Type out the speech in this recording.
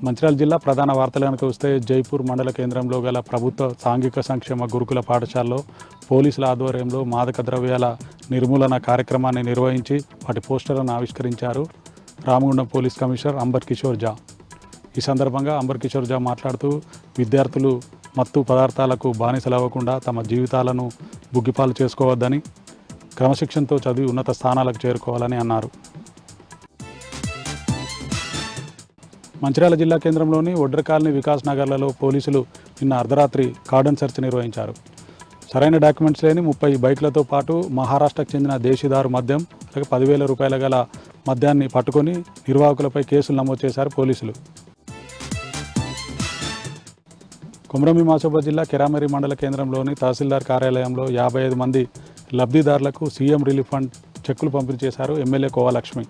మంచిర్యాల జిల్లా ప్రధాన వార్తలు కనుక వస్తే జైపూర్ మండల కేంద్రంలో గల ప్రభుత్వ సాంఘిక సంక్షేమ గురుకుల పాఠశాలలో పోలీసుల ఆధ్వర్యంలో మాదక ద్రవ్యాల నిర్మూలన కార్యక్రమాన్ని నిర్వహించి వాటి పోస్టర్లను ఆవిష్కరించారు రామగుండం పోలీస్ కమిషనర్ అంబర్ కిషోర్ జా. ఈ సందర్భంగా అంబర్ కిషోర్ జా మాట్లాడుతూ విద్యార్థులు మత్తు పదార్థాలకు బానిసలవ్వకుండా తమ జీవితాలను బుగ్గిపాలు చేసుకోవద్దని, క్రమశిక్షణతో చదివి ఉన్నత స్థానాలకు చేరుకోవాలని అన్నారు. మంచిర్యాల జిల్లా కేంద్రంలోని ఒడ్ర కాలనీ వికాస్ నగర్లలో పోలీసులు నిన్న అర్ధరాత్రి కార్డన్ సెర్చ్ నిర్వహించారు. సరైన డాక్యుమెంట్స్ లేని 30 బైక్లతో పాటు మహారాష్ట్రకు చెందిన దేశీదారు మద్యం, 10,000 రూపాయల గల మద్యాన్ని పట్టుకొని నిర్వాహకులపై కేసులు నమోదు చేశారు పోలీసులు. కొమరంభీం ఆసిఫాబాద్ జిల్లా కెరామెరి మండల కేంద్రంలోని తహసీల్దార్ కార్యాలయంలో 55 మంది లబ్ధిదారులకు సీఎం రిలీఫ్ ఫండ్ చెక్కులు పంపిణీ చేశారు ఎమ్మెల్యే కోవలక్ష్మి.